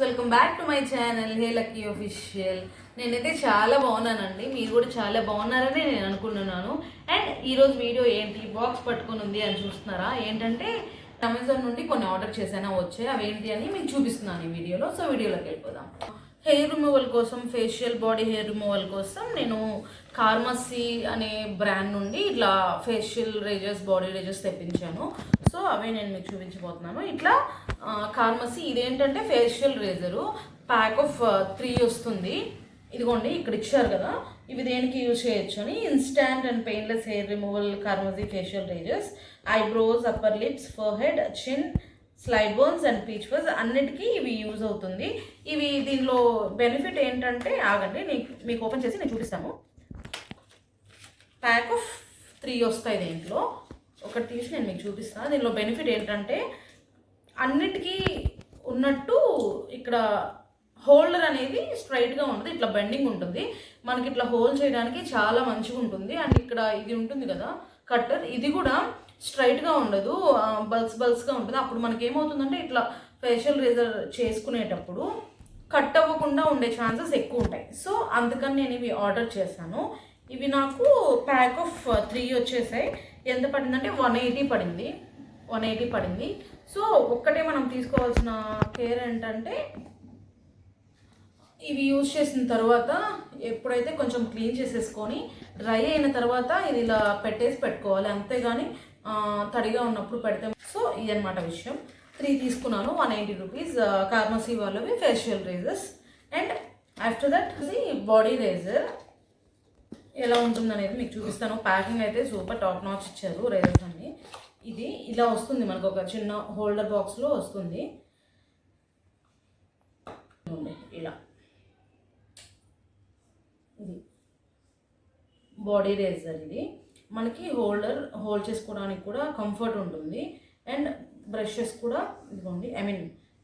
Welcome back to my channel hey lucky official. నేనైతే చాలా బాగున్నానండి, మీరు కూడా చాలా బాగున్నారని నేను అనుకుంటున్నాను. అండ్ ఈరోజు వీడియో ఏంటి, బాక్స్ పట్టుకొని ఉంది అని చూస్తున్నారా? ఏంటంటే అమెజాన్ నుండి కొన్ని ఆర్డర్ చేశాను, వచ్చాయి. అవి ఏంటి అని మీకు చూపిస్తున్నాను ఈ వీడియోలో. సో వీడియోలోకి వెళ్ళిపోదాం. హెయిర్ రిమూవల్ కోసం, ఫేషియల్ బాడీ హెయిర్ రిమూవల్ కోసం నేను కార్మసీ అనే బ్రాండ్ నుండి ఇట్లా ఫేషియల్ రేజర్స్, బాడీ రేజర్స్ తెప్పించాను. సో అవే నేను మీకు చూపించబోతున్నాను. ఇట్లా కార్మసీ ఇదేంటంటే ఫేషియల్ రేజరు ప్యాక్ ఆఫ్ 3 వస్తుంది. ఇదిగోండి ఇక్కడ ఇచ్చారు కదా, ఇవి దేనికి యూజ్ చేయొచ్చు అని. Instant and painless hair removal Carmesi facial razors, eyebrows, upper lips, forehead, chin, slide bones and peach fuzz అన్నిటికీ ఇవి యూజ్ అవుతుంది. ఇవి దీనిలో బెనిఫిట్ ఏంటంటే, ఆగండి మీకు ఓపెన్ చేసి నేను చూపిస్తాను. ప్యాక్ ఆఫ్ 3 వస్తాయి దీంట్లో. ఒకటి తీసి నేను మీకు చూపిస్తాను. దీనిలో బెనిఫిట్ ఏంటంటే, అన్నిటికీ ఉన్నట్టు ఇక్కడ హోల్డర్ అనేది స్ట్రైట్గా ఉంటుంది, ఇట్లా బెండింగ్ ఉంటుంది. మనకి ఇట్లా హోల్డ్ చేయడానికి చాలా మంచిగా ఉంటుంది. అండ్ ఇక్కడ ఇది ఉంటుంది కదా కట్టర్, ఇది కూడా స్ట్రైట్గా ఉండదు, బల్స్గా ఉంటుంది. అప్పుడు మనకి ఏమవుతుందంటే, ఇట్లా ఫేషియల్ రేజర్ చేసుకునేటప్పుడు కట్ అవ్వకుండా ఉండే ఛాన్సెస్ ఎక్కువ ఉంటాయి. సో అందుకని నేను ఇవి ఆర్డర్ చేశాను. ఇవి నాకు ప్యాక్ ఆఫ్ 3 వచ్చేసాయి. ఎంత పడిందంటే 180 పడింది. సో ఒక్కటే మనం తీసుకోవాల్సిన కేర్ ఏంటంటే, ఇవి యూజ్ చేసిన తర్వాత ఎప్పుడైతే కొంచెం క్లీన్ చేసేసుకొని డ్రై అయిన తర్వాత ఇది ఇలా పెట్టుకోవాలి, అంతేగాని తడిగా ఉన్నప్పుడు పెడితే. సో ఇదన్నమాట విషయం. 3 తీసుకున్నాను, 180 రూపీస్. కార్మసీ వాళ్ళవి facial razors. And after that body razor ఎలా ఉంటుందనేది మీకు చూపిస్తాను. ప్యాకింగ్ అయితే సూపర్ టాప్ నాచ్ ఇచ్చారు రేజర్స్ అన్ని. ఇది ఇలా వస్తుంది, మనకు ఒక చిన్న హోల్డర్ బాక్స్లో వస్తుంది. ఇలా ఇది బాడీ రేజర్. ఇది మనకి హోల్డ్ చేసుకోవడానికి కూడా కంఫర్ట్ ఉంటుంది. అండ్ బ్రషెస్ కూడా ఇదిగోండి,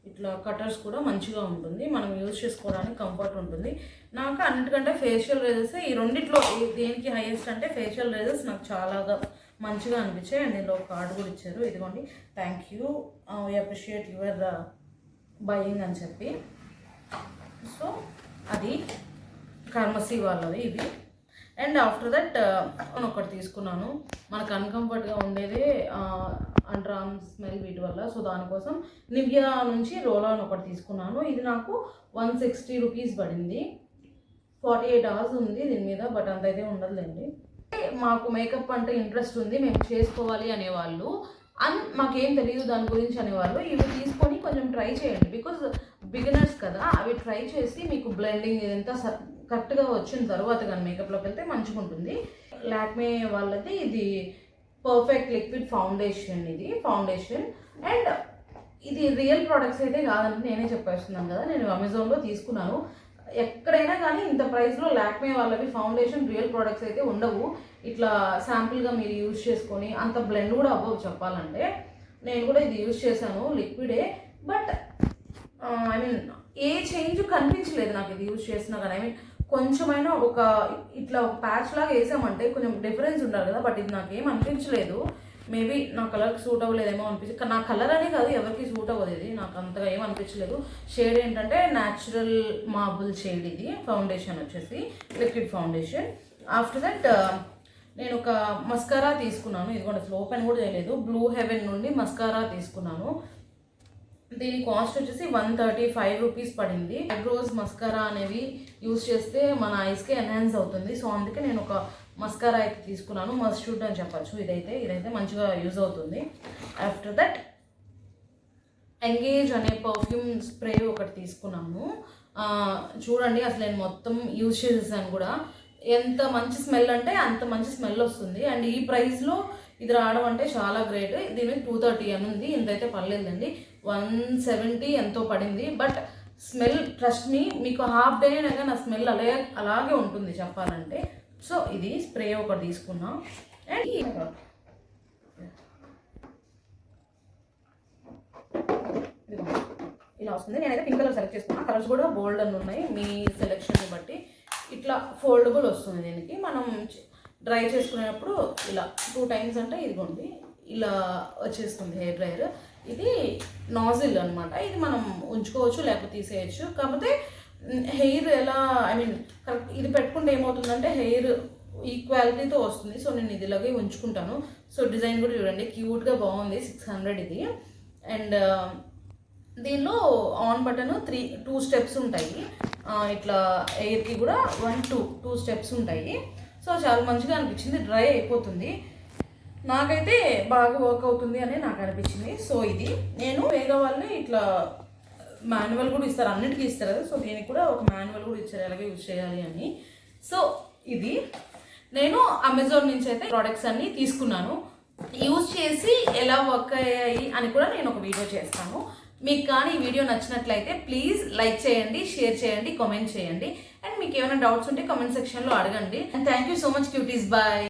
ఇట్లా కటర్స్ కూడా మంచిగా ఉంటుంది, మనం యూజ్ చేసుకోవడానికి కంఫర్ట్ ఉంటుంది. నాకు అన్నిటికంటే ఫేషియల్ రేజర్స్ ఈ రెండిట్లో దేనికి హైయెస్ట్ అంటే ఫేషియల్ రేజర్స్ నాకు చాలా మంచిగా అనిపించాయి. అండ్ దీనిలో కార్డు కూడా ఇచ్చారు, ఇదిగోండి, thank you, we appreciate your buying అని చెప్పి. సో అది కార్మసీ వాళ్ళవి ఇవి. అండ్ ఆఫ్టర్ దట్ ఒకటి తీసుకున్నాను. మనకు అన్కంఫర్ట్గా ఉండేదే అండర్ ఆర్మ్ స్మెల్ వీటి వల్ల. సో దానికోసం నివియా నుంచి రోల్ ఆన్ ఒకటి తీసుకున్నాను. ఇది నాకు 160 రూపీస్ పడింది. 48 అవర్స్ ఉంది దీని మీద, బట్ అంత అయితే ఉండదులేండి. మాకు మేకప్ అంటే ఇంట్రెస్ట్ ఉంది, మేము చేసుకోవాలి అనేవాళ్ళు, మాకేం తెలియదు దాని గురించి అనేవాళ్ళు, ఇవి తీసుకొని కొంచెం ట్రై చేయండి. బికాజ్ బిగినర్స్ కదా, అవి ట్రై చేసి మీకు బ్లెండింగ్ ఇదంతా కరెక్ట్గా వచ్చిన తర్వాత కానీ మేకప్లోకి వెళ్తే మంచిగా ఉంటుంది. లాక్మే వాళ్ళది ఇది పర్ఫెక్ట్ లిక్విడ్ ఫౌండేషన్. ఇది ఫౌండేషన్. అండ్ ఇది రియల్ ప్రోడక్ట్స్ అయితే కాదని నేనే చెప్పేస్తున్నాను కదా, నేను అమెజాన్లో తీసుకున్నాను. ఎక్కడైనా కానీ ఇంత ప్రైస్లో లాక్మే వాళ్ళవి ఫౌండేషన్ రియల్ ప్రోడక్ట్స్ అయితే ఉండవు. ఇట్లా శాంపుల్గా మీరు యూజ్ చేసుకొని అంత బ్లెండ్ కూడా అవ్వవు చెప్పాలంటే. నేను కూడా ఇది యూజ్ చేశాను, లిక్విడే, బట్ ఏ చేంజ్ కనిపించలేదు నాకు ఇది యూజ్ చేసినా కానీ. కొంచెమైనా ఇట్లా ఒక ప్యాచ్ లాగా వేసామంటే కొంచెం డిఫరెన్స్ ఉండాలి కదా, బట్ ఇది నాకేం అనిపించలేదు. మేబీ నా కలర్కి సూట్ అవ్వలేదేమో అనిపించింది. నా కలర్ అనే కాదు, ఎవరికి సూట్ అవ్వదు ఇది, నాకు అంతగా ఏం అనిపించలేదు. షేడ్ ఏంటంటే న్యాచురల్ మార్బుల్ షేడ్. ఇది ఫౌండేషన్ వచ్చేసి లిక్విడ్ ఫౌండేషన్. ఆఫ్టర్ దట్ నేను ఒక మస్కారా తీసుకున్నాను. ఇది కూడా అసలు ఓపెన్ కూడా చేయలేదు. బ్లూ హెవెన్ నుండి మస్కారా తీసుకున్నాను. దీని కాస్ట్ వచ్చేసి 135 రూపీస్ పడింది. ఐబ్రోస్ మస్కారా అనేవి యూజ్ చేస్తే మన ఐస్కి ఎన్హాన్స్ అవుతుంది. సో అందుకే నేను ఒక మస్కారా అయితే తీసుకున్నాను. మస్ట్ షూట్ అని చెప్పచ్చు. ఇదైతే మంచిగా యూజ్ అవుతుంది. ఆఫ్టర్ దట్ ఎంగేజ్ అనే పర్ఫ్యూమ్ స్ప్రే ఒకటి తీసుకున్నాను. చూడండి, అసలు నేను మొత్తం యూజ్ చేసేసాను కూడా. ఎంత మంచి స్మెల్ అంటే అంత మంచి స్మెల్ వస్తుంది. అండ్ ఈ ప్రైస్లో ఇది రావడం అంటే చాలా గ్రేట్. దీని 230 అని ఉంది, ఇంతైతే పర్లేదండి. 170 ఎంతో పడింది. బట్ స్మెల్ ట్రస్ట్ మీ, మీకు హాఫ్ డే అయినా నా స్మెల్ అలాగే ఉంటుంది చెప్పాలంటే. సో ఇది స్ప్రే ఒకటి తీసుకున్నా. అండ్ ఇలా వస్తుంది. నేనైతే పింక్ కలర్ సెలెక్ట్ చేసుకున్నా. కలర్స్ కూడా బోల్డ్ అని ఉన్నాయి, మీ సెలెక్షన్ని బట్టి. ఇట్లా ఫోల్డబుల్ వస్తుంది దీనికి. మనం డ్రై చేసుకునేటప్పుడు ఇలా 2 టైమ్స్ అంటే ఇదిగోండి ఇలా వచ్చేస్తుంది హెయిర్ డ్రైయర్. ఇది నాజిల్ అనమాట. ఇది మనం ఉంచుకోవచ్చు లేకపోతే తీసేయచ్చు. కాకపోతే హెయిర్ ఎలా కరెక్ట్ ఇది పెట్టుకుంటే ఏమవుతుందంటే హెయిర్ ఈక్వాలిటీతో వస్తుంది. సో నేను ఇది ఇలాగే ఉంచుకుంటాను. సో డిజైన్ కూడా చూడండి క్యూట్గా బాగుంది. 600 ఇది. అండ్ దీనిలో ఆన్ బటన్ 2 స్టెప్స్ ఉంటాయి. ఇట్లా ఎయిర్కి కూడా 2 స్టెప్స్ ఉంటాయి. సో చాలా మంచిగా అనిపించింది. డ్రై అయిపోతుంది. నాకైతే బాగా వర్క్ అవుతుంది అని నాకు అనిపించింది. సో ఇది నేను వేగా వాళ్ళని ఇట్లా మాన్యువల్ కూడా ఇస్తారు, అన్నిటికీ ఇస్తారు కదా. సో దీనికి కూడా ఒక మాన్యువల్ కూడా ఇచ్చారు ఎలాగే యూజ్ చేయాలి అని. సో ఇది నేను అమెజాన్ నుంచి అయితే ప్రోడక్ట్స్ అన్నీ తీసుకున్నాను. యూజ్ చేసి ఎలా వర్క్ అయ్యాయి అని కూడా నేను ఒక వీడియో చేస్తాను. మీకు కానీ ఈ వీడియో నచ్చినట్లయితే ప్లీజ్ లైక్ చేయండి, షేర్ చేయండి, కామెంట్ చేయండి. అండ్ మీకు ఏమైనా డౌట్స్ ఉంటే కామెంట్ సెక్షన్లో అడగండి. And thank you so much cuties. Bye.